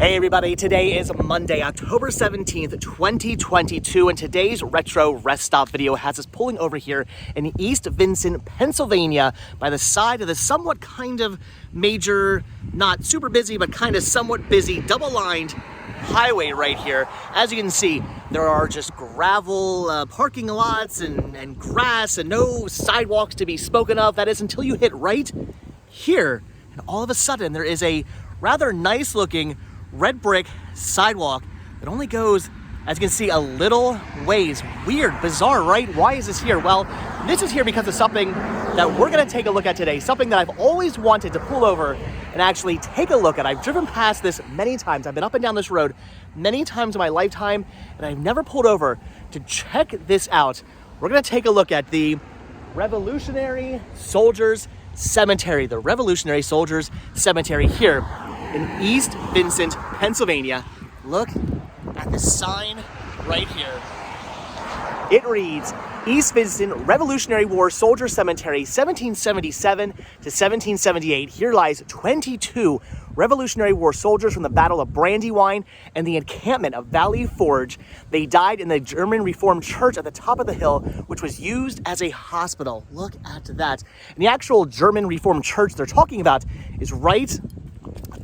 Hey everybody, today is Monday, October 17th, 2022, and today's retro rest stop video has us pulling over here in East Vincent, Pennsylvania by the side of the somewhat kind of major, not super busy, but kind of somewhat busy double-lined highway right here. As you can see, there are just gravel parking lots and grass and no sidewalks to be spoken of. That is until you hit right here, and all of a sudden there is a rather nice looking red brick sidewalk that only goes, as you can see, a little ways. Weird, bizarre, right? Why is this here? Well, this is here because of something that we're gonna take a look at today, something that I've always wanted to pull over and actually take a look at. I've driven past this many times. I've been up and down this road many times in my lifetime, and I've never pulled over to check this out. We're gonna take a look at the Revolutionary Soldiers Cemetery, the Revolutionary Soldiers Cemetery here in East Vincent, Pennsylvania. Look at the sign right here. It reads, East Vincent Revolutionary War Soldier Cemetery, 1777 to 1778. Here lies 22 Revolutionary War soldiers from the Battle of Brandywine and the encampment of Valley Forge. They died in the German Reformed Church at the top of the hill, which was used as a hospital. Look at that. And the actual German Reformed Church they're talking about is right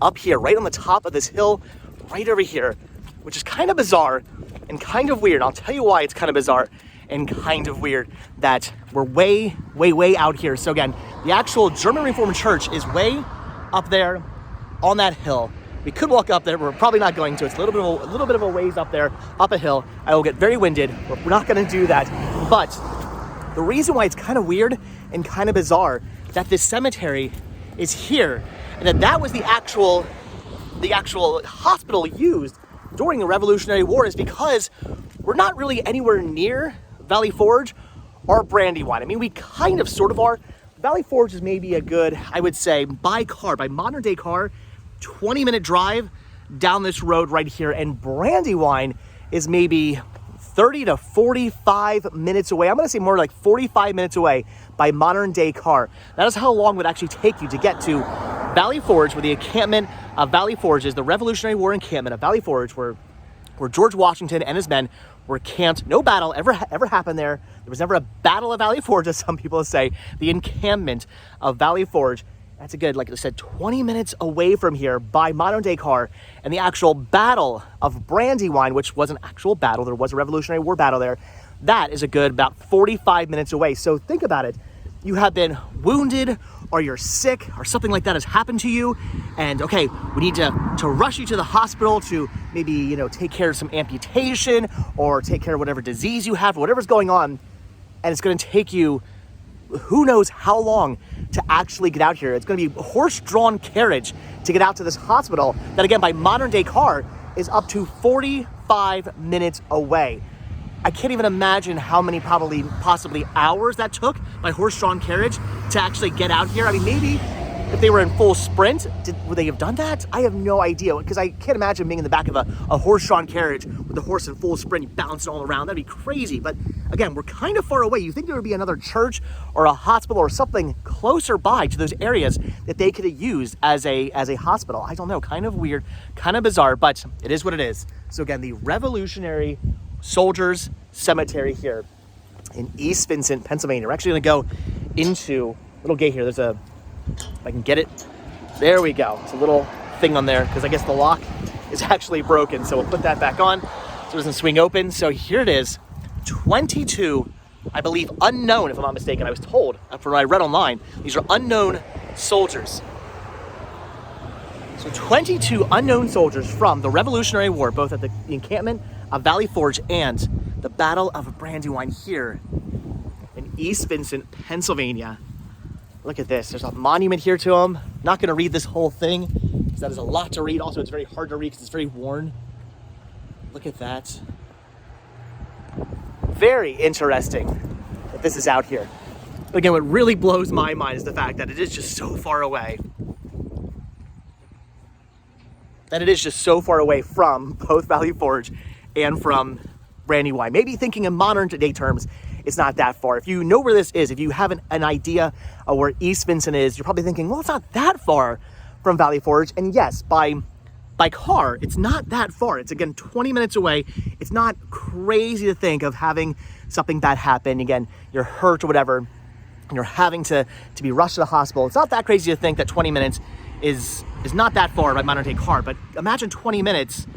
up here, right on the top of this hill, right over here, which is kind of bizarre and kind of weird. I'll tell you why it's kind of bizarre and kind of weird that we're way out here. So again, the actual German Reformed Church is way up there on that hill. We could walk up there, but we're probably not going to. It's a little bit of a ways up there, up a hill. I will get very winded. We're not going to do that. But the reason why it's kind of weird and kind of bizarre that this cemetery is here, and that was the actual hospital used during the Revolutionary War, is because we're not really anywhere near Valley Forge or Brandywine. I mean, we kind of sort of are. Valley Forge is maybe a good, I would say, by modern day car, 20-minute drive down this road right here, and Brandywine is maybe 30 to 45 minutes away. I'm gonna say more like 45 minutes away by modern day car. That is how long it would actually take you to get to Valley Forge, where the encampment of Valley Forge is, the Revolutionary War encampment of Valley Forge, where George Washington and his men were camped. No battle ever happened there. There was never a battle of Valley Forge, as some people say. The encampment of Valley Forge, that's a good, like I said, 20 minutes away from here by modern day car. And the actual Battle of Brandywine, which was an actual battle, there was a Revolutionary War battle there, that is a good about 45 minutes away. So think about it. You have been wounded, or you're sick, or something like that has happened to you, and okay, we need to rush you to the hospital to maybe, take care of some amputation or take care of whatever disease you have, whatever's going on, and it's going to take you who knows how long to actually get out here. It's going to be horse-drawn carriage to get out to this hospital that, again, by modern day car is up to 45 minutes away. I can't even imagine how many possibly hours that took by horse-drawn carriage to actually get out here. I mean, maybe if they were in full sprint, would they have done that? I have no idea, because I can't imagine being in the back of a horse-drawn carriage with the horse in full sprint, you bouncing all around. That'd be crazy. But again, we're kind of far away. You think there would be another church or a hospital or something closer by to those areas that they could have used as a hospital. I don't know, kind of weird, kind of bizarre, but it is what it is. So again, the Revolutionary Soldiers Cemetery here in East Vincent, Pennsylvania. We're actually going to go into a little gate here. There's if I can get it. There we go. It's a little thing on there because I guess the lock is actually broken. So we'll put that back on so it doesn't swing open. So here it is. 22, I believe, unknown, if I'm not mistaken. I was told, from what I read online, these are unknown soldiers. So 22 unknown soldiers from the Revolutionary War, both at the encampment of Valley Forge and the Battle of Brandywine here in East Vincent, Pennsylvania. Look at this. There's a monument here to them. Not going to read this whole thing because that is a lot to read. Also, it's very hard to read because it's very worn. Look at that. Very interesting that this is out here. But again, what really blows my mind is the fact that it is just so far away. That it is just so far away from both Valley Forge and from Brandywine. Maybe thinking in modern day terms, it's not that far. If you know where this is, if you have an idea of where East Vincent is, you're probably thinking, well, it's not that far from Valley Forge. And yes, by by car, it's not that far. It's, again, 20 minutes away. It's not crazy to think of having something bad happen. Again, you're hurt or whatever, and you're having to be rushed to the hospital. It's not that crazy to think that 20 minutes is not that far by modern day car, but imagine 20 minutes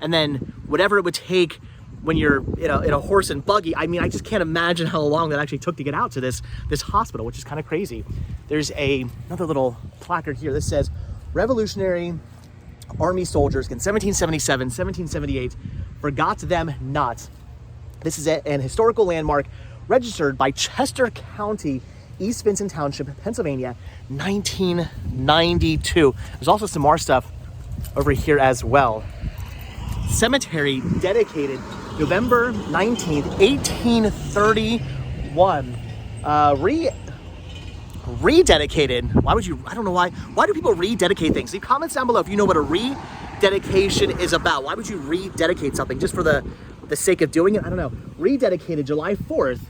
and then whatever it would take when you're in a horse and buggy. I mean, I just can't imagine how long that actually took to get out to this hospital, which is kind of crazy. There's another little placard here that says Revolutionary Army soldiers in 1777, 1778, forgot them not. This is an historical landmark registered by Chester County, East Vincent Township, Pennsylvania, 1992. There's also some more stuff over here as well. Cemetery dedicated November 19th, 1831. Rededicated. Why would you? I don't know why. Why do people rededicate things? Leave comments down below if you know what a rededication is about. Why would you rededicate something? Just for the sake of doing it? I don't know. Rededicated July 4th,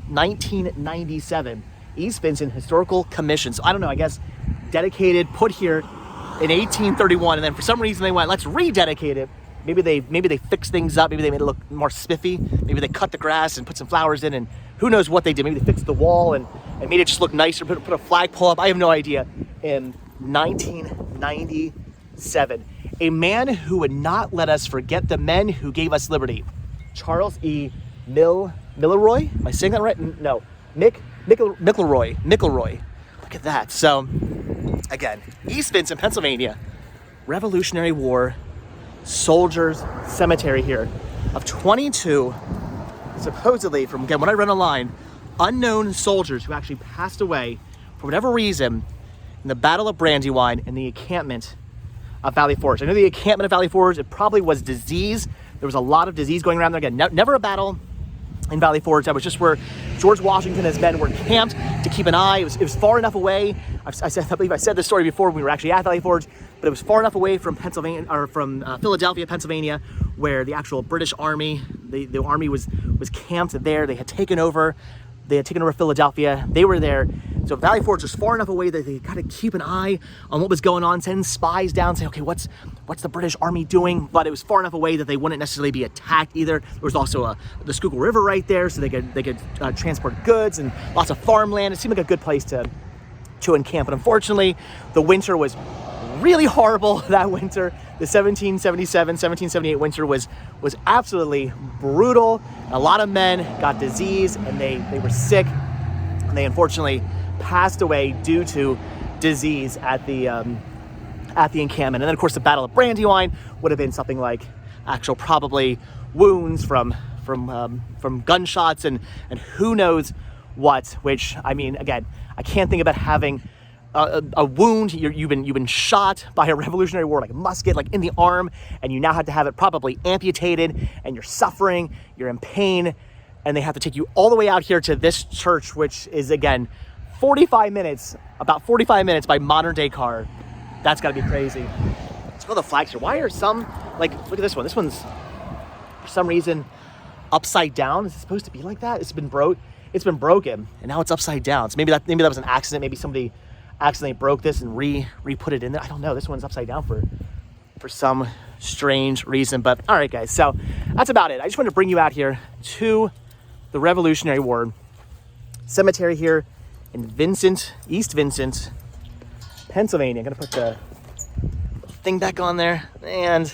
1997. East Vincent Historical Commission. So I don't know, I guess dedicated, put here in 1831, and then for some reason they went, let's rededicate it. Maybe they fixed things up. Maybe they made it look more spiffy. Maybe they cut the grass and put some flowers in, and who knows what they did. Maybe they fixed the wall and made it just look nicer, put a flagpole up. I have no idea. In 1997, a man who would not let us forget the men who gave us liberty. Charles E. Milroy? Am I saying that right? No. McElroy. Look at that. So, again, East Vincent, Pennsylvania, Revolutionary War Soldiers Cemetery here of 22, supposedly, from, again, when I read online, unknown soldiers who actually passed away for whatever reason in the Battle of Brandywine in the encampment of Valley Forge. I know the encampment of Valley Forge, it probably was disease. There was a lot of disease going around there. Again, never a battle in Valley Forge. That was just where George Washington and his men were camped to keep an eye. It was far enough away. I believe I said this story before when we were actually at Valley Forge, but it was far enough away from Pennsylvania, or from Philadelphia, Pennsylvania, where the actual British Army, the army was camped there. They had taken over Philadelphia. They were there. So Valley Forge was far enough away that they kind of keep an eye on what was going on, send spies down, say, okay, what's the British Army doing? But it was far enough away that they wouldn't necessarily be attacked either. There was also the Schuylkill River right there, so they could transport goods and lots of farmland. It seemed like a good place to encamp. But unfortunately, the winter was really horrible that winter. The 1777-1778 winter was absolutely brutal. A lot of men got disease and they were sick, and they unfortunately passed away due to disease at the encampment. And then of course the Battle of Brandywine would have been something like actual probably wounds from gunshots and who knows what, which, I mean, again, I can't think about having a wound. You've been shot by a Revolutionary War, like a musket, like in the arm, and you now have to have it probably amputated, and you're suffering, you're in pain, and they have to take you all the way out here to this church, which is, again, about 45 minutes by modern day car. That's gotta be crazy. Let's go to the flags here. Why are some, like, look at this one. This one's, for some reason, upside down. Is it supposed to be like that? It's been broken, and now it's upside down. So maybe that was an accident. Maybe somebody accidentally broke this and re-put it in there. I don't know. This one's upside down for some strange reason. But all right, guys. So that's about it. I just wanted to bring you out here to the Revolutionary War Cemetery here in East Vincent, Pennsylvania. I'm gonna put the thing back on there, and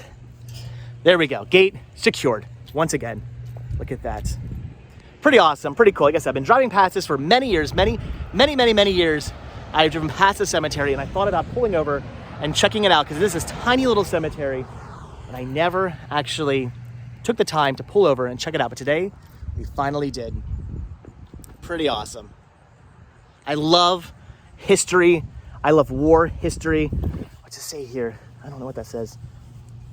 there we go. Gate secured once again. Look at that. Pretty awesome, pretty cool. Like I said, I've been driving past this for many years, many years. I've driven past the cemetery, and I thought about pulling over and checking it out because this is this tiny little cemetery, and I never actually took the time to pull over and check it out. But today, we finally did. Pretty awesome. I love history. I love war history. What's it say here? I don't know what that says.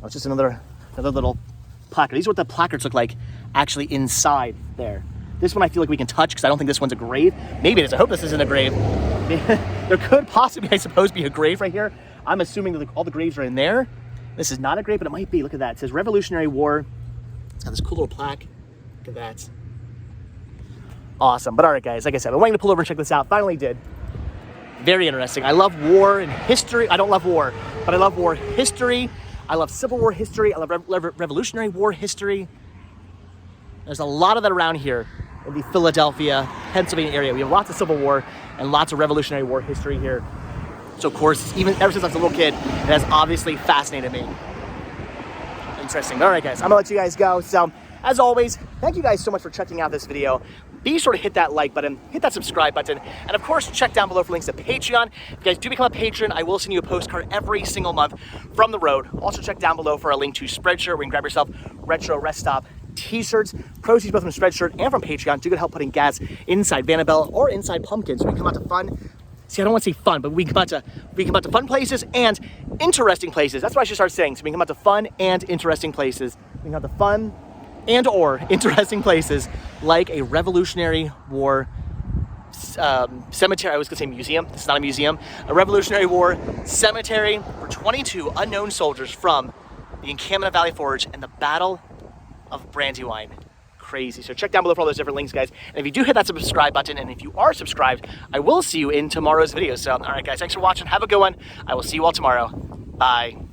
Oh, it's just another little placard. These are what the placards look like actually inside there. This one I feel like we can touch because I don't think this one's a grave. Maybe it is. I hope this isn't a grave. There could possibly, I suppose, be a grave right here. I'm assuming that all the graves are in there. This is not a grave, but it might be. Look at that. It says Revolutionary War. It's got this cool little plaque. Look at that. Awesome. But all right, guys, like I said, I'm waiting to pull over and check this out. Finally did. Very interesting. I love war and history. I don't love war, but I love war history. I love Civil War history. I love Revolutionary War history. There's a lot of that around here in the Philadelphia, Pennsylvania area. We have lots of Civil War and lots of Revolutionary War history here. So of course, even ever since I was a little kid, it has obviously fascinated me. Interesting. All right, guys, I'm gonna let you guys go. So as always, thank you guys so much for checking out this video. Be sure to hit that like button, hit that subscribe button, and of course, check down below for links to Patreon. If you guys do become a patron, I will send you a postcard every single month from the road. Also check down below for a link to Spreadshirt, where you can grab yourself retro rest stop t-shirts. Proceeds both from Spreadshirt and from Patreon do good help putting gas inside Vanabella or inside Pumpkin, so we can come out to fun. See, I don't want to say fun, but we come out to fun places and interesting places. That's what I should start saying. So we can come out to fun and interesting places. We can come out to fun and or interesting places like a Revolutionary War cemetery. I was gonna say museum. This is not a museum. A Revolutionary War cemetery for 22 unknown soldiers from the encampment of Valley Forge and the Battle of Brandywine. Crazy. So check down below for all those different links, guys. And if you do hit that subscribe button, and if you are subscribed, I will see you in tomorrow's video. So, all right, guys, thanks for watching. Have a good one. I will see you all tomorrow. Bye.